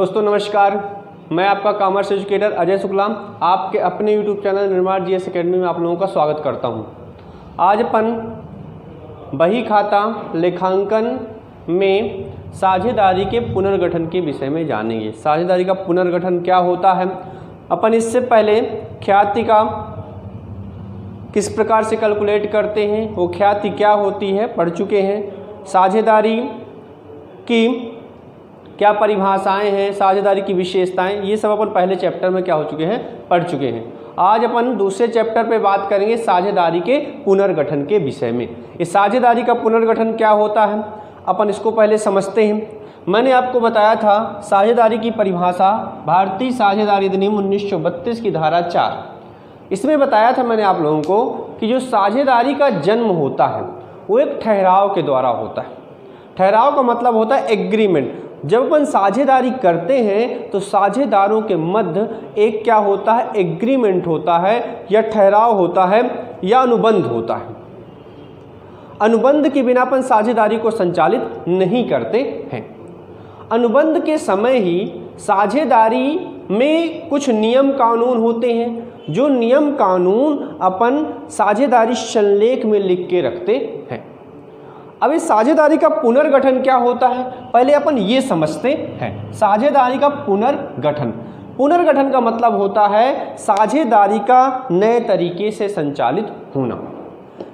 दोस्तों नमस्कार, मैं आपका कॉमर्स एजुकेटर अजय शुक्ला आपके अपने यूट्यूब चैनल निर्माण जीएस एकेडमी में आप लोगों का स्वागत करता हूं। आज अपन बही खाता लेखांकन में साझेदारी के पुनर्गठन के विषय में जानेंगे। साझेदारी का पुनर्गठन क्या होता है, अपन इससे पहले ख्याति का किस प्रकार से कैलकुलेट करते हैं, वो ख्याति क्या होती है पढ़ चुके हैं। साझेदारी की क्या परिभाषाएं हैं, साझेदारी की विशेषताएं, ये सब अपन पहले चैप्टर में क्या हो चुके हैं, पढ़ चुके हैं। आज अपन दूसरे चैप्टर पे बात करेंगे साझेदारी के पुनर्गठन के विषय में। इस साझेदारी का पुनर्गठन क्या होता है, अपन इसको पहले समझते हैं। मैंने आपको बताया था साझेदारी की परिभाषा भारतीय साझेदारी अधिनियम 1932 की धारा 4, इसमें बताया था मैंने आप लोगों को कि जो साझेदारी का जन्म होता है वो एक ठहराव के द्वारा होता है। ठहराव का मतलब होता है एग्रीमेंट। जब अपन साझेदारी करते हैं तो साझेदारों के मध्य एक क्या होता है, एग्रीमेंट होता है या ठहराव होता है या अनुबंध होता है। अनुबंध के बिना अपन साझेदारी को संचालित नहीं करते हैं। अनुबंध के समय ही साझेदारी में कुछ नियम कानून होते हैं, जो नियम कानून अपन साझेदारी संलेख में लिख के रखते हैं। अब इस साझेदारी का पुनर्गठन क्या होता है, पहले अपन ये समझते हैं। साझेदारी का पुनर्गठन, पुनर्गठन का मतलब होता है साझेदारी का नए तरीके से संचालित होना।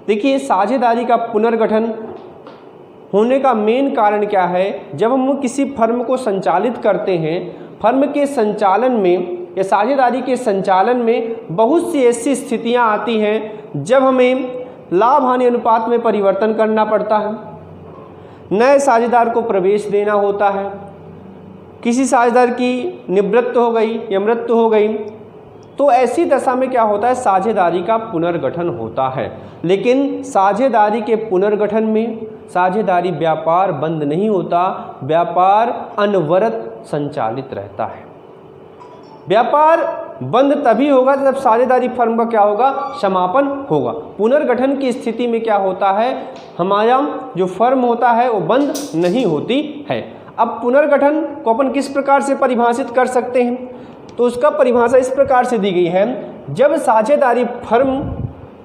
देखिए, साझेदारी का पुनर्गठन होने का मेन कारण क्या है, जब हम किसी फर्म को संचालित करते हैं, फर्म के संचालन में या साझेदारी के संचालन में बहुत सी ऐसी स्थितियां आती हैं जब हमें लाभ हानि अनुपात में परिवर्तन करना पड़ता है, नए साझेदार को प्रवेश देना होता है, किसी साझेदार की निवृत्त हो गई या मृत्यु हो गई, तो ऐसी दशा में क्या होता है, साझेदारी का पुनर्गठन होता है। लेकिन साझेदारी के पुनर्गठन में साझेदारी व्यापार बंद नहीं होता, व्यापार अनवरत संचालित रहता है। व्यापार बंद तभी होगा जब साझेदारी फर्म का क्या होगा, समापन होगा। पुनर्गठन की स्थिति में क्या होता है, हमारा जो फर्म होता है वो बंद नहीं होती है। अब पुनर्गठन को अपन किस प्रकार से परिभाषित कर सकते हैं, तो उसका परिभाषा इस प्रकार से दी गई है, जब साझेदारी फर्म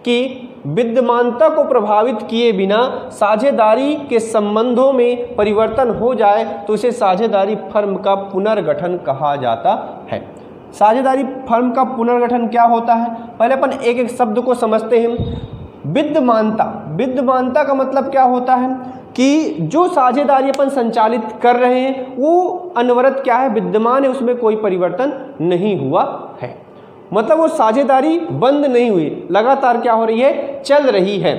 की विद्यमानता को प्रभावित किए बिना साझेदारी के संबंधों में परिवर्तन हो जाए तो इसे साझेदारी फर्म का पुनर्गठन कहा जाता है। साझेदारी फर्म का पुनर्गठन क्या होता है, पहले अपन एक एक शब्द को समझते हैं। विद्यमानता, विद्यमानता का मतलब क्या होता है कि जो साझेदारी अपन संचालित कर रहे हैं वो अनवरत क्या है, विद्यमान है, उसमें कोई परिवर्तन नहीं हुआ है। मतलब वो साझेदारी बंद नहीं हुई, लगातार क्या हो रही है, चल रही है।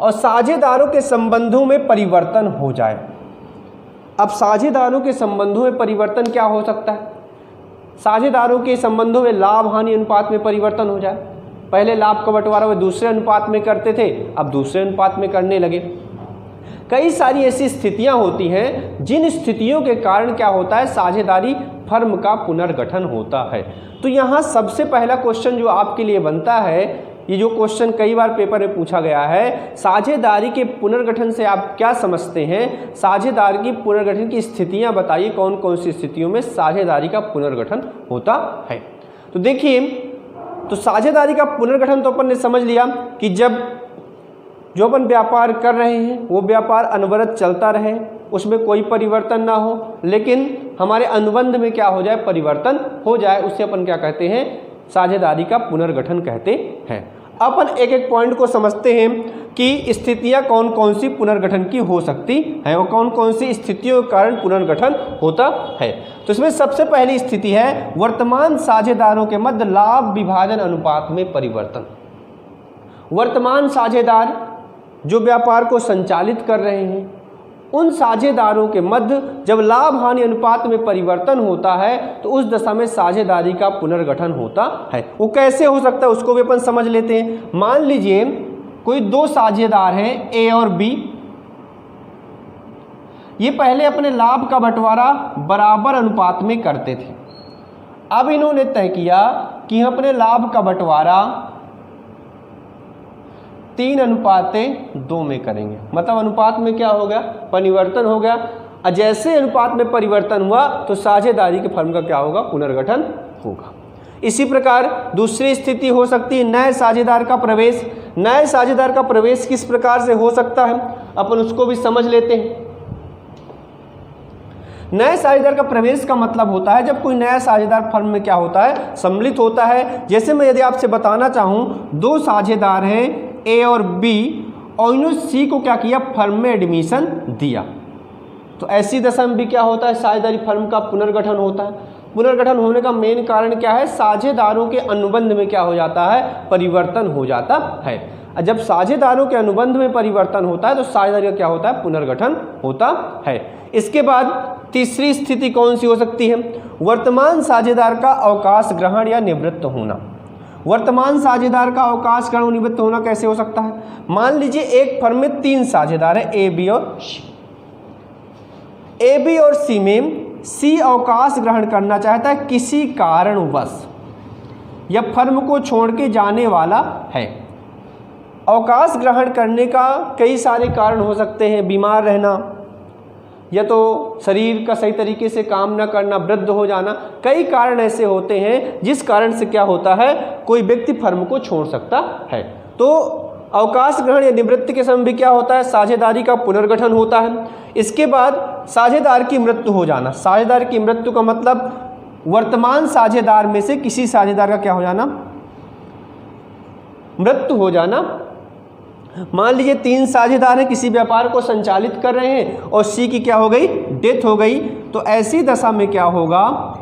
और साझेदारों के संबंधों में परिवर्तन हो जाए। अब साझेदारों के संबंधों में परिवर्तन क्या हो सकता है, साझेदारों के संबंधों में लाभ हानि अनुपात में परिवर्तन हो जाए। पहले लाभ का बंटवारा वे दूसरे अनुपात में करते थे, अब दूसरे अनुपात में करने लगे। कई सारी ऐसी स्थितियां होती हैं जिन स्थितियों के कारण क्या होता है, साझेदारी फर्म का पुनर्गठन होता है। तो यहाँ सबसे पहला क्वेश्चन जो आपके लिए बनता है, ये जो क्वेश्चन कई बार पेपर में पूछा गया है, साझेदारी के पुनर्गठन से आप क्या समझते हैं, साझेदारी की पुनर्गठन की स्थितियां बताइए, कौन कौन सी स्थितियों में साझेदारी का पुनर्गठन होता है। तो देखिए, तो साझेदारी का पुनर्गठन तो अपन ने समझ लिया कि जब जो अपन व्यापार कर रहे हैं वो व्यापार अनवरत चलता रहे, उसमें कोई परिवर्तन ना हो, लेकिन हमारे अनुबंध में क्या हो जाए, परिवर्तन हो जाए, उससे अपन क्या कहते हैं, साझेदारी का पुनर्गठन कहते हैं। अपन एक एक पॉइंट को समझते हैं कि स्थितियां कौन कौन सी पुनर्गठन की हो सकती हैं और कौन कौन सी स्थितियों के कारण पुनर्गठन होता है। तो इसमें सबसे पहली स्थिति है वर्तमान साझेदारों के मध्य लाभ विभाजन अनुपात में परिवर्तन। वर्तमान साझेदार जो व्यापार को संचालित कर रहे हैं, उन साझेदारों के मध्य जब लाभ हानि अनुपात में परिवर्तन होता है तो उस दशा में साझेदारी का पुनर्गठन होता है। वो कैसे हो सकता है उसको भी अपन समझ लेते हैं। मान लीजिए कोई दो साझेदार हैं, ए और बी, ये पहले अपने लाभ का बंटवारा बराबर अनुपात में करते थे। अब इन्होंने तय किया कि हम अपने लाभ का बंटवारा 3:2 में करेंगे। मतलब अनुपात में क्या हो गया, परिवर्तन हो गया। जैसे अनुपात में परिवर्तन हुआ तो साझेदारी के फर्म का क्या होगा, पुनर्गठन होगा। इसी प्रकार दूसरी स्थिति हो सकती है नए साझेदार का प्रवेश। नए साझेदार का प्रवेश किस प्रकार से हो सकता है, अपन उसको भी समझ लेते हैं। नए साझेदार का प्रवेश का मतलब होता है जब कोई नया साझेदार फर्म में क्या होता है, सम्मिलित होता है। जैसे मैं यदि आपसे बताना चाहूं, दो साझेदार हैं ए और बी, और इन्होंने सी को क्या किया, फर्म में एडमिशन दिया, तो ऐसी दशा में भी क्या होता है, साझेदारी फर्म का पुनर्गठन होता है। पुनर्गठन होने का मेन कारण क्या है, साझेदारों के अनुबंध में क्या हो जाता है, परिवर्तन हो जाता है। जब साझेदारों के अनुबंध में परिवर्तन होता है तो साझेदारी का क्या होता है, पुनर्गठन होता है। इसके बाद तीसरी स्थिति कौन सी हो सकती है, वर्तमान साझेदार का अवकाश ग्रहण या निवृत्त होना। वर्तमान साझेदार का अवकाश ग्रहण निवृत्त होना कैसे हो सकता है, मान लीजिए एक फर्म में 3 साझेदार है, ए बी और सी। ए बी और सी में सी अवकाश ग्रहण करना चाहता है किसी कारणवश, या फर्म को छोड़ के जाने वाला है। अवकाश ग्रहण करने का कई सारे कारण हो सकते हैं, बीमार रहना, या तो शरीर का सही तरीके से काम न करना, वृद्ध हो जाना, कई कारण ऐसे होते हैं जिस कारण से क्या होता है, कोई व्यक्ति फर्म को छोड़ सकता है। तो अवकाश ग्रहण या निवृत्ति के समय भी क्या होता है, साझेदारी का पुनर्गठन होता है। इसके बाद साझेदार की मृत्यु हो जाना। साझेदार की मृत्यु का मतलब वर्तमान साझेदार में से किसी साझेदार का क्या हो जाना, मृत्यु हो जाना। मान लीजिए 3 साझेदार हैं, किसी व्यापार को संचालित कर रहे हैं और सी की क्या हो गई, डेथ हो गई, तो ऐसी दशा में क्या होगा,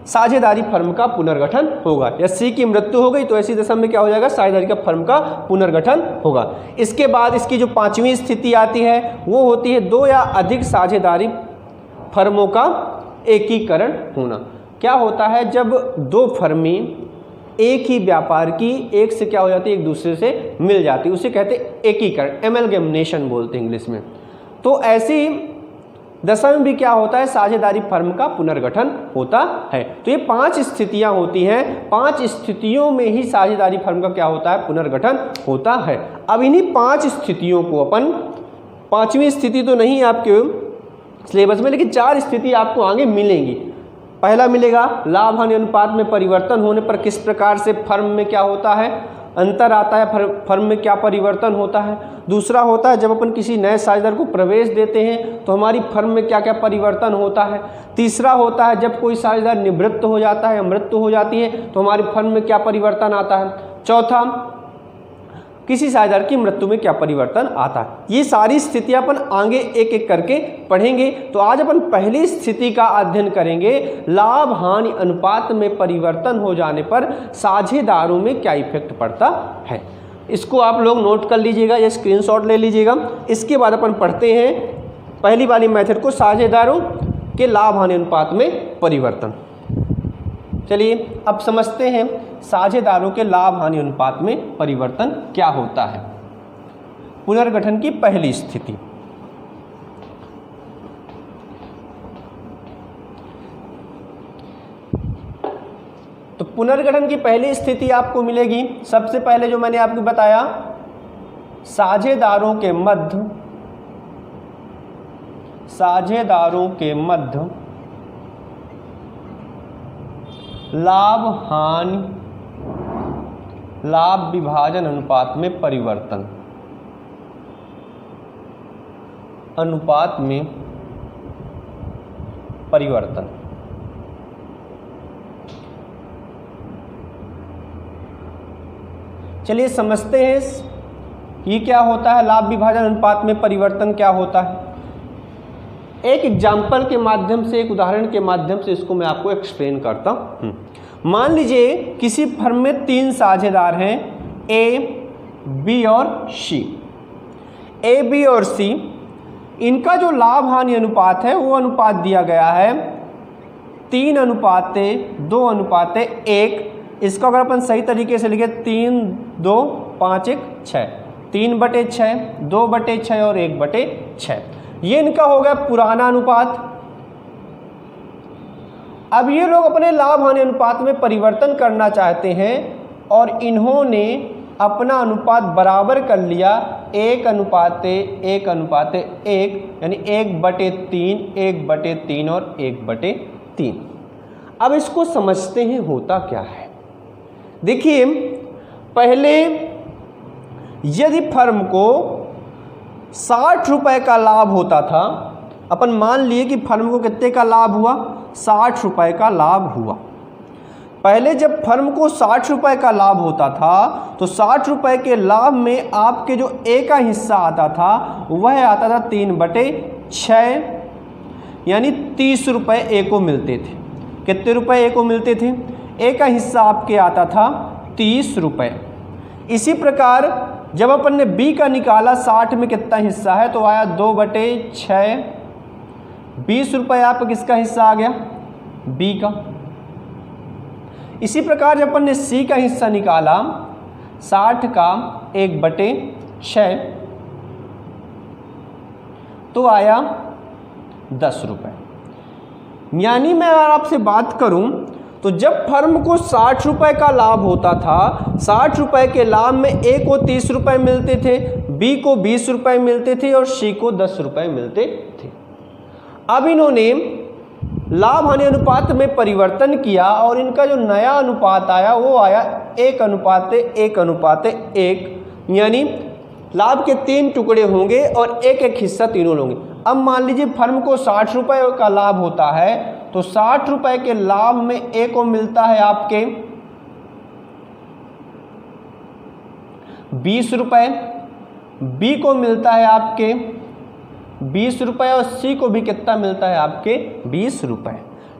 साझेदारी फर्म का पुनर्गठन होगा। या सी की मृत्यु हो गई तो ऐसी दशा में क्या हो जाएगा, साझेदारी का फर्म का पुनर्गठन होगा। इसके बाद इसकी जो 5वीं स्थिति आती है वो होती है 2 या अधिक साझेदारी फर्मों का एकीकरण होना। क्या होता है, जब 2 फर्में एक ही व्यापार की एक से क्या हो जाती है, एक दूसरे से मिल जाती है, उसे कहते हैं एकीकरण, एमलगेमिनेशन बोलते हैं इंग्लिश में। तो ऐसी दशा में भी क्या होता है, साझेदारी फर्म का पुनर्गठन होता है। तो ये 5 स्थितियां होती हैं, 5 स्थितियों में ही साझेदारी फर्म का क्या होता है, पुनर्गठन होता है। अब इन्हीं 5 स्थितियों को अपन, 5वीं स्थिति तो नहीं आपके सिलेबस में, लेकिन 4 स्थिति आपको आगे मिलेंगी। पहला मिलेगा लाभ हानि अनुपात में परिवर्तन होने पर किस प्रकार से फर्म में क्या होता है, अंतर आता है, फर्म में क्या परिवर्तन होता है। दूसरा होता है जब अपन किसी नए साझेदार को प्रवेश देते हैं तो हमारी फर्म में क्या क्या परिवर्तन होता है। तीसरा होता है जब कोई साझेदार निवृत्त हो जाता है या मृत्यु हो जाती है तो हमारी फर्म में क्या परिवर्तन आता है। चौथा, किसी साझेदार की मृत्यु में क्या परिवर्तन आता है। ये सारी स्थितियां अपन आगे एक एक करके पढ़ेंगे। तो आज अपन पहली स्थिति का अध्ययन करेंगे, लाभ हानि अनुपात में परिवर्तन हो जाने पर साझेदारों में क्या इफेक्ट पड़ता है। इसको आप लोग नोट कर लीजिएगा या स्क्रीनशॉट ले लीजिएगा। इसके बाद अपन पढ़ते हैं पहली वाली मेथड को, साझेदारों के लाभ हानि अनुपात में परिवर्तन। चलिए अब समझते हैं साझेदारों के लाभ हानि अनुपात में परिवर्तन क्या होता है। पुनर्गठन की पहली स्थिति, तो पुनर्गठन की पहली स्थिति आपको मिलेगी, सबसे पहले जो मैंने आपको बताया, साझेदारों के मध्य लाभ विभाजन अनुपात में परिवर्तन, चलिए समझते हैं ये क्या होता है, लाभ विभाजन अनुपात में परिवर्तन क्या होता है। एक एग्जाम्पल के माध्यम से, एक उदाहरण के माध्यम से इसको मैं आपको एक्सप्लेन करता हूँ। मान लीजिए किसी फर्म में 3 साझेदार हैं, ए, बी और सी। ए, बी और सी, इनका जो लाभ हानि अनुपात है वो अनुपात दिया गया है 3:2:1। इसको अगर अपन सही तरीके से लिखे 3:2:5:1:6, 3/6, 2/6 और 1/6, ये इनका हो गया पुराना अनुपात। अब ये लोग अपने लाभ हानि अनुपात में परिवर्तन करना चाहते हैं और इन्होंने अपना अनुपात बराबर कर लिया 1:1:1 यानी 1/3, 1/3 और 1/3। अब इसको समझते हैं होता क्या है। देखिए, पहले यदि फर्म को 60 रुपए का लाभ होता था, अपन मान लिए कि फर्म को कितने का लाभ हुआ, 60 रुपए का लाभ हुआ। पहले जब फर्म को 60 रुपए का लाभ होता था तो 60 रुपए के लाभ में आपके जो ए का हिस्सा आता था वह आता था 3/6, यानी 30 रुपए ए को मिलते थे। कितने रुपए ए को मिलते थे? ए का हिस्सा आपके आता था 30 रुपए। इसी प्रकार जब अपन ने बी का निकाला, 60 में कितना हिस्सा है तो आया 2/6, 20 रुपए आपका किसका हिस्सा आ गया? बी का। इसी प्रकार जब अपन ने सी का हिस्सा निकाला, 60 का 1/6 तो आया 10 रुपए। यानी मैं अगर आपसे बात करूं तो जब फर्म को 60 रुपए का लाभ होता था, 60 रुपए के लाभ में ए को 30 रुपए मिलते थे, बी को 20 रुपए मिलते थे और सी को 10 रुपए मिलते थे। अब इन्होंने लाभ हानि अनुपात में परिवर्तन किया और इनका जो नया अनुपात आया वो आया 1:1:1, यानी लाभ के 3 टुकड़े होंगे और एक एक हिस्सा तीनों लोगे। अब मान लीजिए फर्म को 60 रुपए का लाभ होता है तो 60 रुपए के लाभ में ए को मिलता है आपके 20 रुपए, बी को मिलता है आपके 20 रुपए और सी को भी कितना मिलता है आपके 20 रुपए।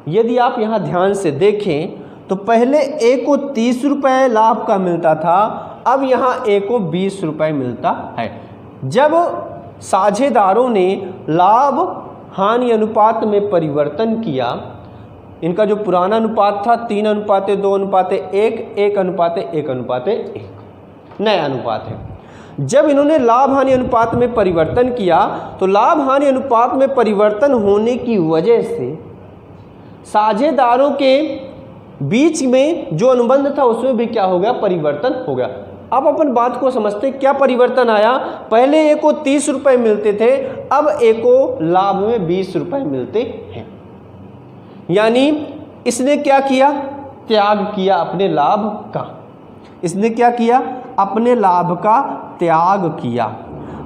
यदि आप यहाँ ध्यान से देखें तो पहले ए को 30 रुपए लाभ का मिलता था, अब यहाँ ए को 20 रुपए मिलता है। जब साझेदारों ने लाभ हानि अनुपात में परिवर्तन किया, इनका जो पुराना अनुपात था 3:2:1, 1:1:1, नया अनुपात है। जब इन्होंने लाभ हानि अनुपात में परिवर्तन किया तो लाभ हानि अनुपात में परिवर्तन होने की वजह से साझेदारों के बीच में जो अनुबंध था उसमें भी क्या हो गया? परिवर्तन हो गया। अब अपन बात को समझते क्या परिवर्तन आया। पहले ए को 30 रुपए मिलते थे, अब ए को लाभ में 20 रुपए मिलते हैं। यानी इसने क्या किया? त्याग किया अपने लाभ का। इसने क्या किया? अपने लाभ का त्याग किया।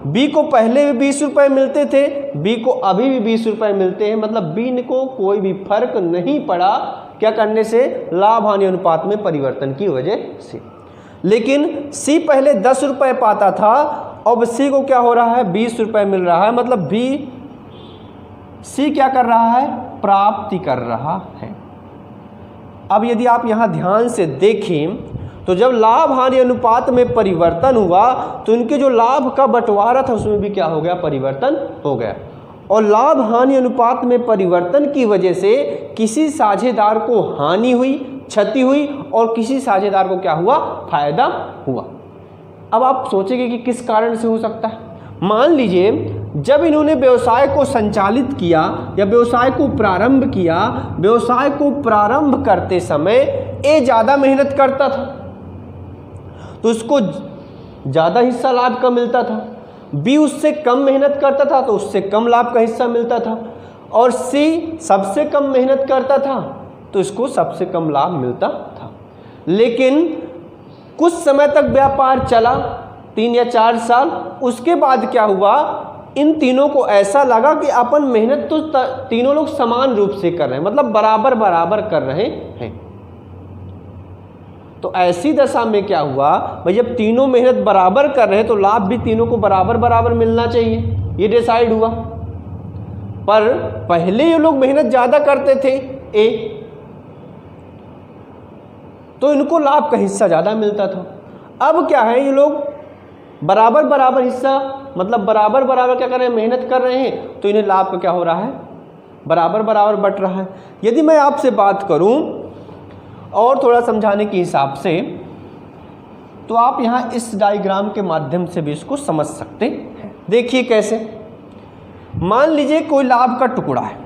बी को पहले भी 20 रुपए मिलते थे, बी को अभी भी 20 रुपए मिलते हैं, मतलब बी को कोई भी फर्क नहीं पड़ा क्या करने से? लाभ हानि अनुपात में परिवर्तन की वजह से। लेकिन सी पहले 10 रुपए पाता था, अब सी को क्या हो रहा है? 20 रुपए मिल रहा है, मतलब बी सी क्या कर रहा है? प्राप्ति कर रहा है। अब यदि आप यहाँ ध्यान से देखें तो जब लाभ हानि अनुपात में परिवर्तन हुआ तो इनके जो लाभ का बंटवारा था उसमें भी क्या हो गया? परिवर्तन हो गया। और लाभ हानि अनुपात में परिवर्तन की वजह से किसी साझेदार को हानि हुई, क्षति हुई, और किसी साझेदार को क्या हुआ? फायदा हुआ। अब आप सोचेंगे कि किस कारण से हो सकता है। मान लीजिए जब इन्होंने व्यवसाय को संचालित किया या व्यवसाय को प्रारंभ किया, व्यवसाय को प्रारंभ करते समय ए ज़्यादा मेहनत करता था तो उसको ज़्यादा हिस्सा लाभ का मिलता था, बी उससे कम मेहनत करता था तो उससे कम लाभ का हिस्सा मिलता था, और सी सबसे कम मेहनत करता था तो इसको सबसे कम लाभ मिलता था। लेकिन कुछ समय तक व्यापार चला, 3 या 4 साल, उसके बाद क्या हुआ? इन तीनों को ऐसा लगा कि अपन मेहनत तो तीनों लोग समान रूप से कर रहे हैं, मतलब बराबर बराबर कर रहे हैं। तो ऐसी दशा में क्या हुआ भाई, जब तीनों मेहनत बराबर कर रहे हैं तो लाभ भी तीनों को बराबर बराबर मिलना चाहिए, ये डिसाइड हुआ। पर पहले ये लोग मेहनत ज़्यादा करते थे ए, तो इनको लाभ का हिस्सा ज़्यादा मिलता था। अब क्या है, ये लोग बराबर बराबर हिस्सा, मतलब बराबर बराबर क्या कर रहे हैं? मेहनत कर रहे हैं, तो इन्हें लाभ का क्या हो रहा है? बराबर बराबर बट रहा है। यदि मैं आपसे बात करूं और थोड़ा समझाने के हिसाब से, तो आप यहाँ इस डायग्राम के माध्यम से भी इसको समझ सकते हैं। देखिए कैसे। मान लीजिए कोई लाभ का टुकड़ा है,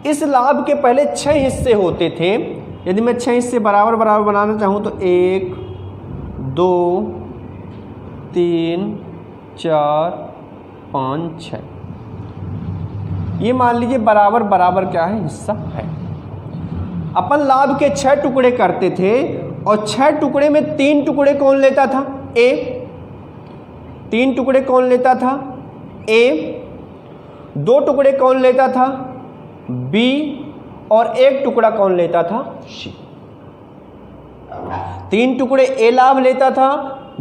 इस लाभ के पहले 6 हिस्से होते थे, यदि मैं 6 इससे बराबर बराबर बनाना चाहूँ तो 1 2 3 4 5 6, ये मान लीजिए बराबर बराबर क्या है, हिस्सा है। अपन लाभ के 6 टुकड़े करते थे और 6 टुकड़े में 3 टुकड़े कौन लेता था, ए। 3 टुकड़े कौन लेता था, ए। 2 टुकड़े कौन लेता था, बी। और 1 टुकड़ा कौन लेता था, सी। 3 टुकड़े ए लाभ लेता था,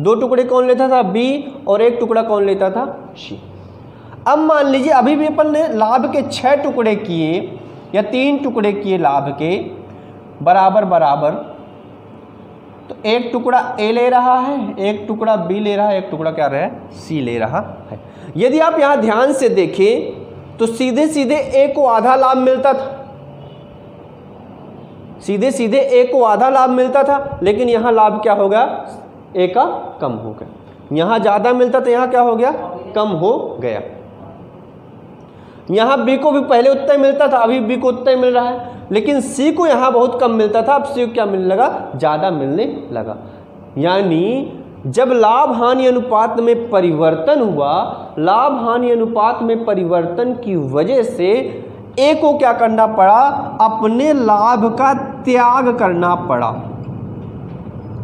2 टुकड़े कौन लेता था, बी। और 1 टुकड़ा कौन लेता था, सी। अब मान लीजिए अभी भी अपन ने लाभ के 6 टुकड़े किए या 3 टुकड़े किए लाभ के बराबर बराबर, तो 1 टुकड़ा ए ले रहा है, 1 टुकड़ा बी ले रहा है, 1 टुकड़ा क्या रहा है, सी ले रहा है। यदि आप यहां ध्यान से देखें तो सीधे सीधे ए को आधा लाभ मिलता था, सीधे सीधे ए को आधा लाभ मिलता था, लेकिन यहां लाभ क्या हो गया, ए का कम हो गया। यहां ज्यादा मिलता तो यहां क्या हो गया, कम हो गया। यहां बी को भी पहले उतना ही मिलता था, अभी बी को उतना ही मिल रहा है, लेकिन सी को यहां बहुत कम मिलता था, अब सी को क्या मिलने लगा, ज्यादा मिलने लगा। यानी जब लाभ हानि अनुपात में परिवर्तन हुआ, लाभ हानि अनुपात में परिवर्तन की वजह से ए को क्या करना पड़ा, अपने लाभ का त्याग करना पड़ा,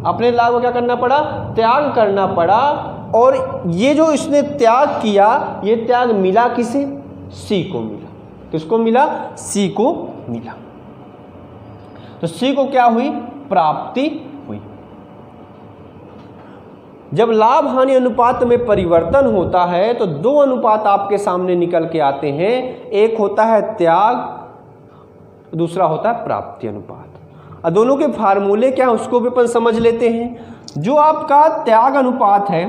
अपने लाभ को क्या करना पड़ा, त्याग करना पड़ा। और ये जो इसने त्याग किया, ये त्याग मिला किसे, सी को मिला। किसको मिला, सी को मिला। तो सी को क्या हुई, प्राप्ति हुई। जब लाभ हानि अनुपात में परिवर्तन होता है तो 2 अनुपात आपके सामने निकल के आते हैं, एक होता है त्याग, दूसरा होता है प्राप्ति अनुपात। और दोनों के फार्मूले क्या है उसको भी अपन समझ लेते हैं। जो आपका त्याग अनुपात है,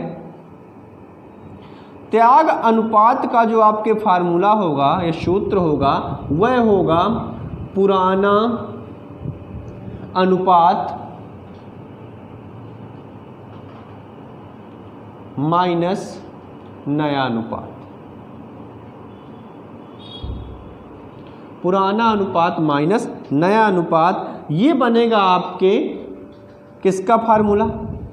त्याग अनुपात का जो आपके फार्मूला होगा या सूत्र होगा, वह होगा पुराना अनुपात माइनस नया अनुपात। पुराना अनुपात माइनस नया अनुपात, ये बनेगा आपके किसका फार्मूला,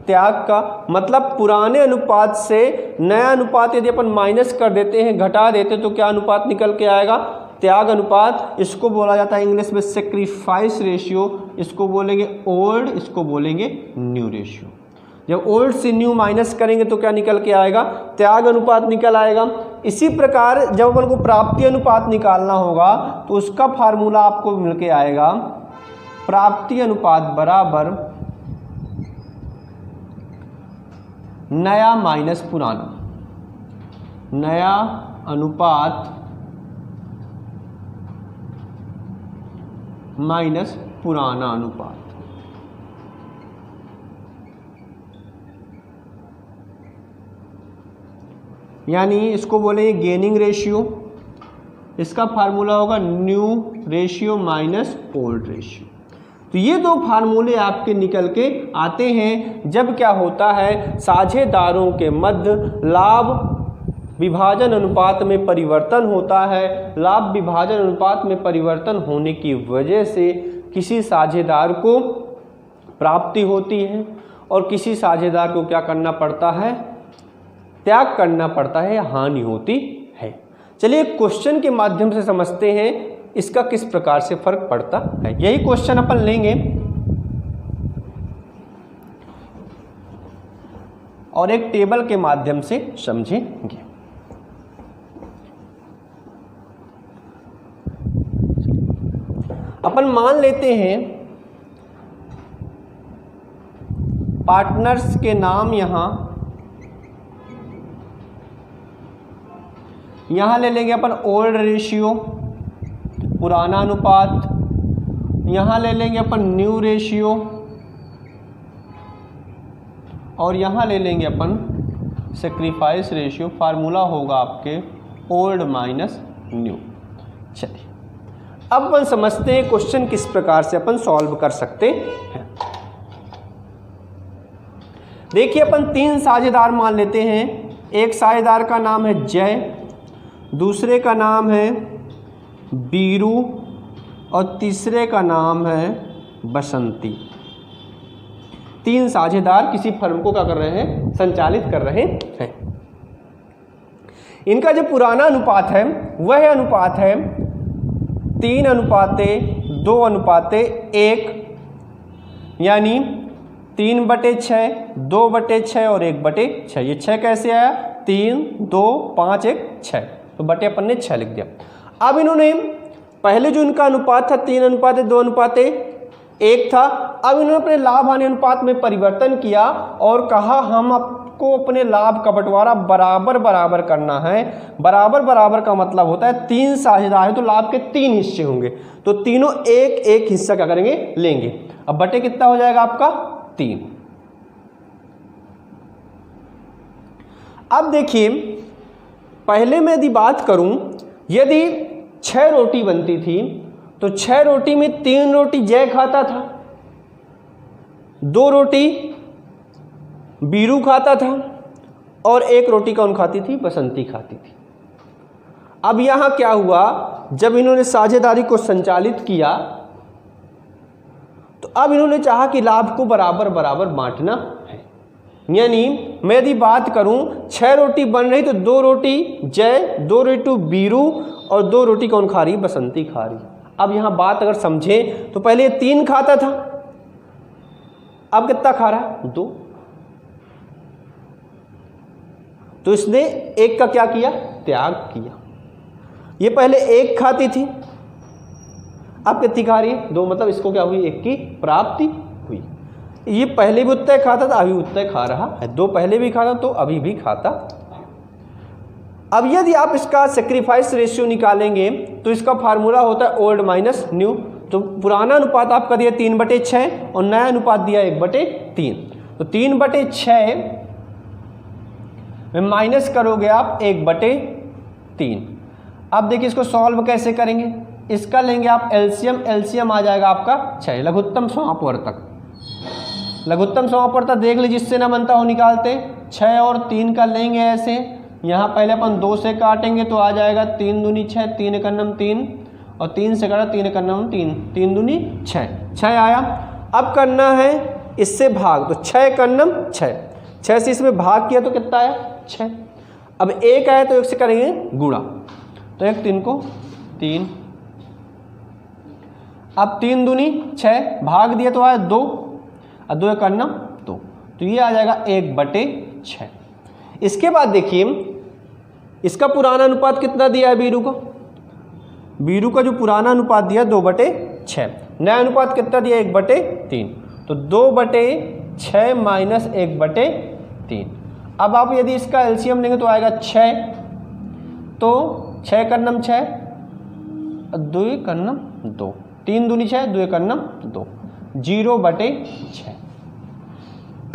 त्याग का। मतलब पुराने अनुपात से नया अनुपात यदि अपन माइनस कर देते हैं, घटा देते, तो क्या अनुपात निकल के आएगा, त्याग अनुपात। इसको बोला जाता है इंग्लिश में सेक्रीफाइस रेशियो, इसको बोलेंगे ओल्ड, इसको बोलेंगे न्यू रेशियो। जब ओल्ड से न्यू माइनस करेंगे तो क्या निकल के आएगा, त्याग अनुपात निकल आएगा। इसी प्रकार जब अपन को प्राप्ति अनुपात निकालना होगा तो उसका फार्मूला आपको मिल के आएगा, प्राप्ति अनुपात बराबर नया माइनस पुराना, नया अनुपात माइनस पुराना अनुपात। यानी इसको बोलेंगे गेनिंग रेशियो, इसका फार्मूला होगा new ratio minus old ratio. तो ये 2 फार्मूले आपके निकल के आते हैं जब क्या होता है, साझेदारों के मध्य लाभ विभाजन अनुपात में परिवर्तन होता है। लाभ विभाजन अनुपात में परिवर्तन होने की वजह से किसी साझेदार को प्राप्ति होती है और किसी साझेदार को क्या करना पड़ता है, त्याग करना पड़ता है या हानि होती है। चलिए क्वेश्चन के माध्यम से समझते हैं इसका किस प्रकार से फर्क पड़ता है। यही क्वेश्चन अपन लेंगे और एक टेबल के माध्यम से समझेंगे। अपन मान लेते हैं पार्टनर्स के नाम यहां ले लेंगे अपन ओल्ड रेशियो पुराना अनुपात, यहां ले लेंगे अपन न्यू रेशियो और यहां ले लेंगे अपन सेक्रीफाइस रेशियो। फार्मूला होगा आपके ओल्ड माइनस न्यू। चलिए अब अपन समझते हैं क्वेश्चन किस प्रकार से अपन सॉल्व कर सकते हैं। देखिए अपन 3 साझेदार मान लेते हैं। एक साझेदार का नाम है जय, दूसरे का नाम है बीरू और तीसरे का नाम है बसंती। 3 साझेदार किसी फर्म को क्या कर रहे हैं, संचालित कर रहे हैं। इनका जो पुराना अनुपात है वह अनुपात है 3:2:1, यानी 3/6, 2/6 और 1/6। ये 6 कैसे आया, 3, 2, 5, 1, 6, तो बटे अपन ने 6 लिख दिया। अब इन्होंने पहले जो इनका अनुपात था 3:2:1 था, अब इन्होंने अपने लाभ हानि अनुपात में परिवर्तन किया और कहा हम आपको अपने लाभ का बंटवारा बराबर बराबर करना है। बराबर बराबर का मतलब होता है 3 साझेदार है तो लाभ के 3 हिस्से होंगे, तो तीनों एक एक हिस्सा क्या करेंगे, लेंगे। अब बटे कितना हो जाएगा आपका, 3। अब देखिए पहले मैं यदि बात करूं, यदि 6 रोटी बनती थी तो 6 रोटी में 3 रोटी जय खाता था, 2 रोटी बीरू खाता था और 1 रोटी कौन खाती थी, बसंती खाती थी। अब यहां क्या हुआ, जब इन्होंने साझेदारी को संचालित किया तो अब इन्होंने चाहा कि लाभ को बराबर बराबर बांटना है। यानी मैं यदि बात करूं 6 रोटी बन रही तो 2 रोटी जय, 2 रोटी बीरू और 2 रोटी कौन खा रही, बसंती खा रही। अब यहां बात अगर समझें तो पहले 3 खाता था, अब कितना खा रहा है, 2। तो इसने 1 का क्या किया, त्याग किया। ये पहले 1 खाती थी, अब कितनी खा रही है, 2, मतलब इसको क्या हुई, 1 की प्राप्ति हुई। ये पहले भी उतना खाता था, अभी उतना खा रहा है, 2 पहले भी खाता तो अभी भी खाता। अब यदि आप इसका सेक्रीफाइस रेशियो निकालेंगे तो इसका फार्मूला होता है ओल्ड माइनस न्यू। तो पुराना अनुपात आपका दिया 3/6 और नया अनुपात दिया 1/3। तो 3/6 में माइनस करोगे आप 1/3। अब देखिए इसको सॉल्व कैसे करेंगे, इसका लेंगे आप एलसीएम, एलसीएम आ जाएगा आपका 6, लघुत्तम समापवर्तक। लघुत्तम समापवर्तक देख लीजिए, जिससे ना बनता हो निकालते, 6 और 3 का लेंगे ऐसे, यहाँ पहले अपन 2 से काटेंगे तो आ जाएगा 3 दूनी 6, 3 एकन्नम 3 और 3 से काटा 3 एकन्नम 3, 3 दूनी 6, 6 आया। अब करना है इससे भाग, तो 6 एकन्नम 6, 6 से इसमें भाग किया तो कितना आया, 6। अब 1 आया तो 1 से करेंगे गुणा, तो 1 3 को 3, अब 3 दूनी 6, भाग दिया तो आया 2 और 2 एकन्नम 2, तो ये आ जाएगा 1/6। इसके बाद देखिए इसका पुराना अनुपात कितना दिया है बीरू को, बीरू का जो पुराना अनुपात दिया 2/6, नया अनुपात कितना दिया 1/3, तो 2/6 माइनस 1/3। अब आप यदि इसका एलसीएम लेंगे तो आएगा 6, तो 6 एकन्नम 6, 2 एकन्नम 2, 3 दूनी 6, 2 एकन्नम 2, 0/6।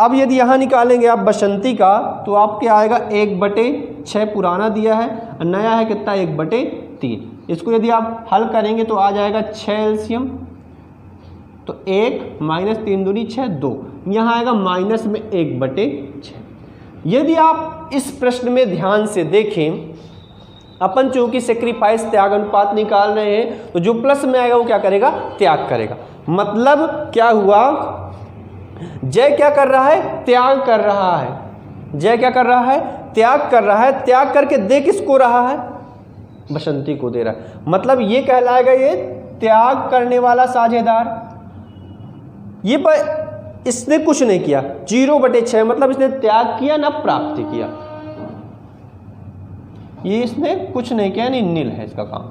अब यदि यहाँ निकालेंगे आप बसंती का तो आपके आएगा 1/6 पुराना दिया है और नया है कितना 1/3। इसको यदि आप हल करेंगे तो आ जाएगा 6 एलसीएम, तो 1 माइनस 3 दूनी 6, 2, यहाँ आएगा माइनस में 1/6। यदि आप इस प्रश्न में ध्यान से देखें, अपन चूंकि सेक्रीफाइस त्याग अनुपात निकाल रहे हैं तो जो प्लस में आएगा वो क्या करेगा, त्याग करेगा। मतलब क्या हुआ, जय क्या कर रहा है, त्याग कर रहा है। जय क्या कर रहा है, त्याग कर रहा है। त्याग करके दे किसको रहा है, बसंती को दे रहा है। मतलब ये कहलाएगा ये त्याग करने वाला साझेदार। ये पर इसने कुछ नहीं किया, 0/6 मतलब इसने त्याग किया ना प्राप्ति किया, ये इसने कुछ नहीं किया, यानी नील है इसका काम।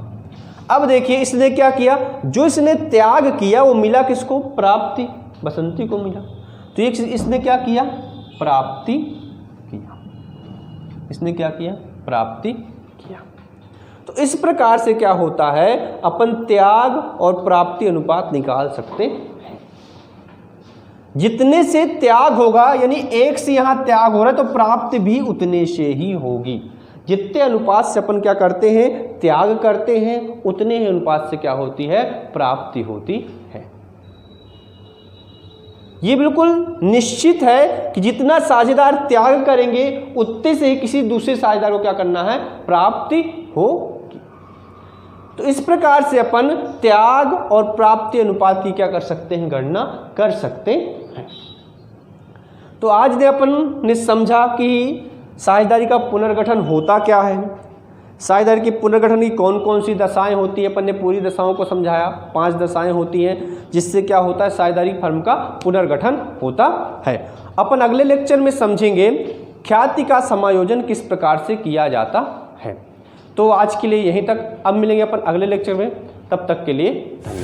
अब देखिए इसने क्या किया, जो इसने त्याग किया वो मिला किसको, प्राप्ति, बसंती को मिला। तो इसने क्या किया, प्राप्ति किया। इसने क्या किया, प्राप्ति किया। तो इस प्रकार से क्या होता है, अपन त्याग और प्राप्ति अनुपात निकाल सकते हैं। जितने से त्याग होगा, यानी 1 से यहां त्याग हो रहा है तो प्राप्ति भी उतने से ही होगी। जितने अनुपात से अपन क्या करते हैं, त्याग करते हैं, उतने ही अनुपात से क्या होती है, प्राप्ति होती है। ये बिल्कुल निश्चित है कि जितना साझेदार त्याग करेंगे उतने से ही किसी दूसरे साझेदार को क्या करना है, प्राप्ति होगी। तो इस प्रकार से अपन त्याग और प्राप्ति अनुपात की क्या कर सकते हैं, गणना कर सकते हैं। तो आज ने अपन ने समझा कि साझेदारी का पुनर्गठन होता क्या है, साझेदारी की पुनर्गठन की कौन कौन सी दशाएं होती है। अपन ने पूरी दशाओं को समझाया, 5 दशाएं होती हैं जिससे क्या होता है, साझेदारी फर्म का पुनर्गठन होता है। अपन अगले लेक्चर में समझेंगे ख्याति का समायोजन किस प्रकार से किया जाता है। तो आज के लिए यहीं तक, अब मिलेंगे अपन अगले लेक्चर में, तब तक के लिए धन्यवाद।